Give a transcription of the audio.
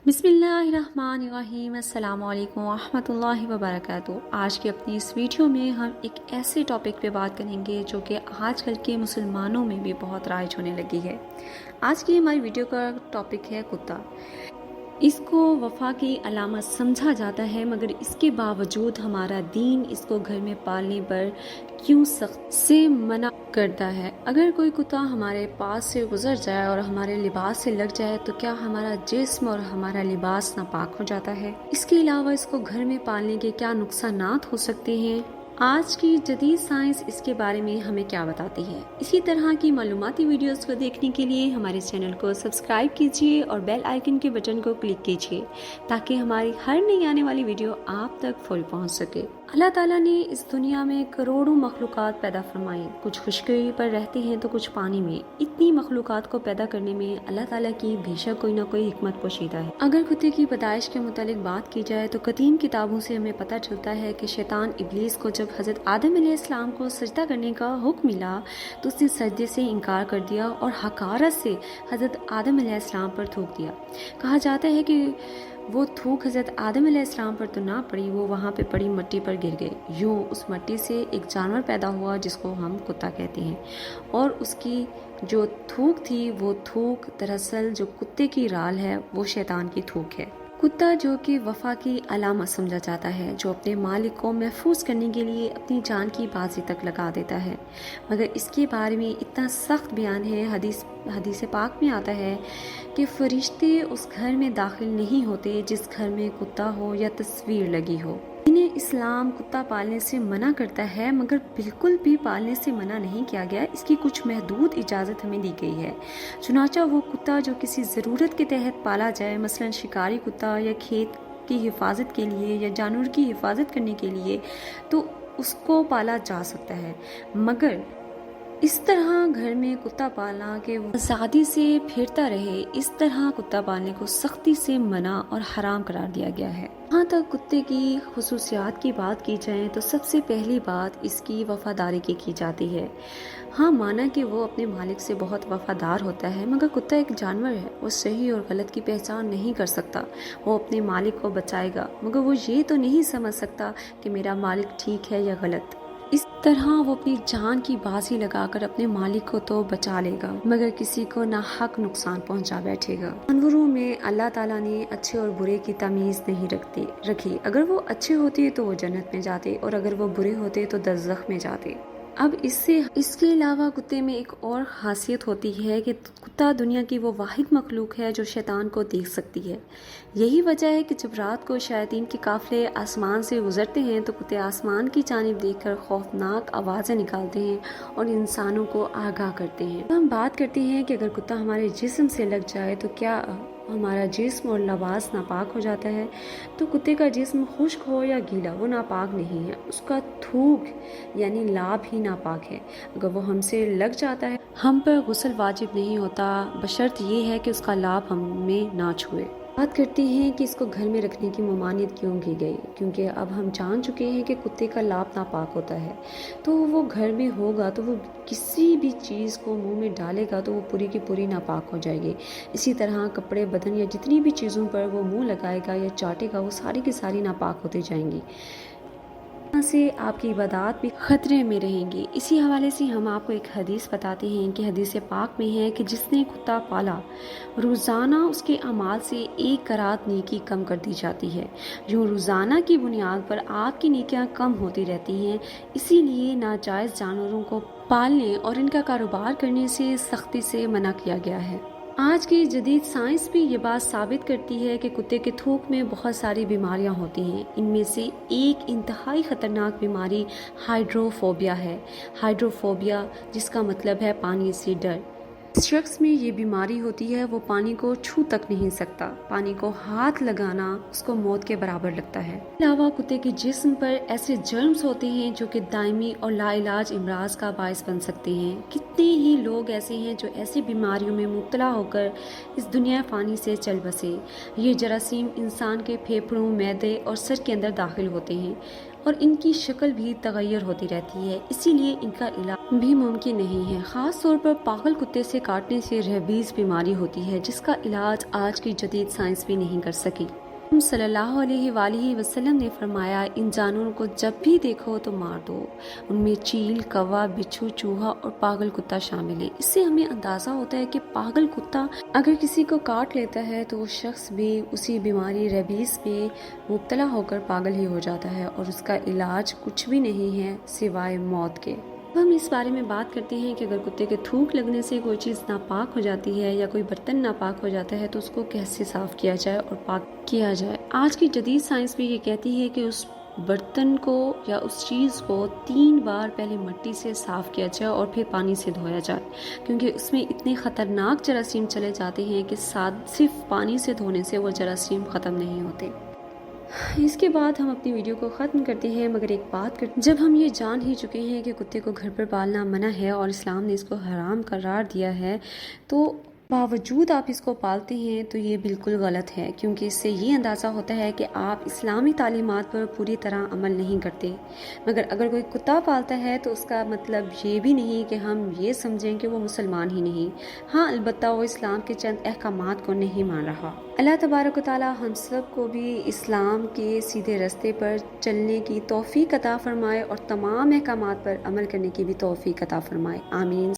बिस्मिल्लाहिर्रहमानिर्रहीम। अस्सलाम वालेकुम वरहमतुल्लाहि वबरकातुहू। आज की अपनी इस वीडियो में हम एक ऐसे टॉपिक पे बात करेंगे जो कि आजकल के मुसलमानों में भी बहुत राइज होने लगी है। आज की हमारी वीडियो का टॉपिक है कुत्ता। इसको वफ़ा की अलामत समझा जाता है, मगर इसके बावजूद हमारा दीन इसको घर में पालने पर क्यों सख्त से मना करता है। अगर कोई कुत्ता हमारे पास से गुजर जाए और हमारे लिबास से लग जाए तो क्या हमारा जिस्म और हमारा लिबास नापाक हो जाता है। इसके अलावा इसको घर में पालने के क्या नुकसानात हो सकते हैं, आज की जदीद साइंस इसके बारे में हमें क्या बताती है। इसी तरह की मालूमाती वीडियोस को देखने के लिए हमारे चैनल को सब्सक्राइब कीजिए और बेल आइकन के बटन को क्लिक कीजिए ताकि हमारी हर नई आने वाली वीडियो आप तक फुल पहुंच सके। अल्लाह ताला ने इस दुनिया में करोड़ों मखलूक़ात पैदा फरमाई, कुछ खुशकी पर रहती हैं तो कुछ पानी में। इतनी मखलूक़ात को पैदा करने में अल्लाह ताला की बेशक कोई ना कोई हिकमत पोशीदा है। अगर कुत्ते की पैदाइश के मुतालिक बात की जाए तो कदीम किताबों से हमें पता चलता है कि शैतान इब्लीस को जब हज़रत आदम अलैहिस्सलाम को सजदा करने का हुक्म मिला तो उसने सजदे से इनकार कर दिया और हकारत से हज़रत आदम अलैहिस्सलाम पर थूक दिया। कहा जाता है कि वो थूक हज़रत आदम अलैहिस्सलाम पर तो ना पड़ी, वो वहाँ पे पड़ी मट्टी पर गिर गई। यूँ उस मट्टी से एक जानवर पैदा हुआ जिसको हम कुत्ता कहते हैं, और उसकी जो थूक थी वो थूक दरअसल जो कुत्ते की राल है वो शैतान की थूक है। कुत्ता जो कि वफ़ा की अलामत समझा जाता है, जो अपने मालिक को महफूज करने के लिए अपनी जान की बाजी तक लगा देता है, मगर इसके बारे में इतना सख्त बयान है। हदीस पाक में आता है कि फरिश्ते उस घर में दाखिल नहीं होते जिस घर में कुत्ता हो या तस्वीर लगी हो। इन्हें इस्लाम कुत्ता पालने से मना करता है, मगर बिल्कुल भी पालने से मना नहीं किया गया। इसकी कुछ महदूद इजाज़त हमें दी गई है। चुनाचा वो कुत्ता जो किसी ज़रूरत के तहत पाला जाए, मसलन शिकारी कुत्ता या खेत की हिफाजत के लिए या जानवर की हिफाजत करने के लिए, तो उसको पाला जा सकता है। मगर इस तरह घर में कुत्ता पालना कि वो आज़ादी से फिरता रहे, इस तरह कुत्ता पालने को सख्ती से मना और हराम करार दिया गया है। जहाँ तक कुत्ते की खुसूसियात की बात की जाए तो सबसे पहली बात इसकी वफादारी की जाती है। हाँ, माना कि वो अपने मालिक से बहुत वफादार होता है, मगर कुत्ता एक जानवर है, वो सही और गलत की पहचान नहीं कर सकता। वो अपने मालिक को बचाएगा, मगर वो ये तो नहीं समझ सकता कि मेरा मालिक ठीक है या गलत। इस तरह वो अपनी जान की बाजी लगाकर अपने मालिक को तो बचा लेगा, मगर किसी को ना हक नुकसान पहुंचा बैठेगा। जानवरों में अल्लाह ताला ने अच्छे और बुरे की तमीज़ नहीं रखी। अगर वो अच्छे होते तो वो जन्नत में जाते और अगर वो बुरे होते तो दोज़ख में जाते। अब इसके अलावा कुत्ते में एक और खासियत होती है कि कुत्ता दुनिया की वो वाहिद मखलूक है जो शैतान को देख सकती है। यही वजह है कि जब रात को शैतान के काफिले आसमान से गुजरते हैं तो कुत्ते आसमान की जानिब देखकर खौफनाक आवाज़ें निकालते हैं और इंसानों को आगाह करते हैं। तो हम बात करते हैं कि अगर कुत्ता हमारे जिस्म से लग जाए तो क्या हमारा जिस्म और लिबास नापाक हो जाता है। तो कुत्ते का जिस्म खुश्क हो या गीला वो नापाक नहीं है, उसका थूक यानी लाभ ही नापाक है। अगर वो हमसे लग जाता है हम पर गुस्ल वाजिब नहीं होता, बशर्त ये है कि उसका लाभ हमें ना छुए। बात करते हैं कि इसको घर में रखने की ममानियत क्यों की गई, क्योंकि अब हम जान चुके हैं कि कुत्ते का लाभ नापाक होता है। तो वो घर में होगा तो वो किसी भी चीज़ को मुंह में डालेगा तो वो पूरी की पूरी नापाक हो जाएगी। इसी तरह कपड़े, बदन या जितनी भी चीज़ों पर वो मुंह लगाएगा या चाटेगा वो सारी की सारी नापाक होती जाएंगी। यहाँ से आपकी इबादत भी खतरे में रहेंगी। इसी हवाले से हम आपको एक हदीस बताते हैं कि हदीस पाक में है कि जिसने कुत्ता पाला रोज़ाना उसके अमाल से एक करात नेकी कम कर दी जाती है। यूँ रोज़ाना की बुनियाद पर आपकी नेकियां कम होती रहती हैं। इसीलिए नाजायज़ जानवरों को पालने और इनका कारोबार करने से सख्ती से मना किया गया है। आज की जदीद साइंस भी ये बात साबित करती है कि कुत्ते के थूक में बहुत सारी बीमारियां होती हैं। इनमें से एक इंतहाई ख़तरनाक बीमारी हाइड्रोफोबिया है। हाइड्रोफोबिया जिसका मतलब है पानी से डर। शख्स में ये बीमारी होती है वो पानी को छू तक नहीं सकता, पानी को हाथ लगाना उसको मौत के बराबर लगता है। अलावा कुत्ते के जिस्म पर ऐसे जर्म्स होते हैं जो कि दायमी और लाइलाज इमराज का बायस बन सकते हैं। कितने ही लोग ऐसे हैं जो ऐसी बीमारियों में मुब्तला होकर इस दुनिया फ़ानी से चल बसे। ये जरासीम इंसान के फेफड़ों, मैदे और सर के अंदर दाखिल होते हैं اور ان کی شکل بھی تغیر ہوتی رہتی ہے، اسی لیے ان کا علاج بھی ممکن نہیں ہے۔ خاص طور پر پاگل کتے سے کاٹنے سے ریبیز بیماری ہوتی ہے جس کا علاج آج کی جدید سائنس بھی نہیں کر سکی۔ صلی اللہ علیہ وآلہ وسلم نے فرمایا، ان جانوروں کو جب بھی دیکھو تو مار دو۔ ان میں چیل، کوا، بچھو، چوہا اور پاگل کتا شامل ہے۔ اس سے ہمیں اندازہ ہوتا ہے کہ پاگل کتا اگر کسی کو کاٹ لیتا ہے تو وہ شخص بھی اسی بیماری ریبیز میں مبتلا ہو کر پاگل ہی ہو جاتا ہے اور اس کا علاج کچھ بھی نہیں ہے سوائے موت کے۔ ہم اس بارے میں بات کرتے ہیں کہ اگر کتے کے تھوک لگنے سے کوئی چیز ناپاک ہو جاتی ہے یا کوئی برتن ناپاک ہو جاتا ہے تو اس کو کیسے صاف کیا جائے اور پاک کیا جائے۔ آج کی جدید سائنس بھی یہ کہتی ہے کہ اس برتن کو یا اس چیز کو 3 بار پہلے مٹی سے صاف کیا جائے اور پھر پانی سے دھویا جائے، کیونکہ اس میں اتنے خطرناک جراثیم چلے جاتے ہیں کہ صرف پانی سے دھونے سے وہ جراثیم ختم نہیں ہوتے۔ اس کے بعد ہم اپنی ویڈیو کو ختم کرتے ہیں، مگر ایک بات کرتے ہیں، جب ہم یہ جان ہی چکے ہیں کہ کتے کو گھر پر پالنا منع ہے اور اسلام نے اس کو حرام قرار دیا ہے، تو باوجود آپ اس کو پالتے ہیں تو یہ بالکل غلط ہے، کیونکہ اس سے یہ اندازہ ہوتا ہے کہ آپ اسلامی تعلیمات پر پوری طرح عمل نہیں کرتے۔ مگر اگر کوئی کتا پالتا ہے تو اس کا مطلب یہ بھی نہیں کہ ہم یہ سمجھیں کہ وہ مسلمان ہی نہیں۔ ہاں، البتہ وہ اسلام کے چند احکامات کو نہیں مان رہا۔ اللہ تبارک و تعالی ہم سب کو بھی اسلام کے سیدھے راستے پر چلنے کی توفیق عطا فرمائے اور تمام احکامات پر عمل کرنے کی بھی توفیق عطا فرمائے، آمین۔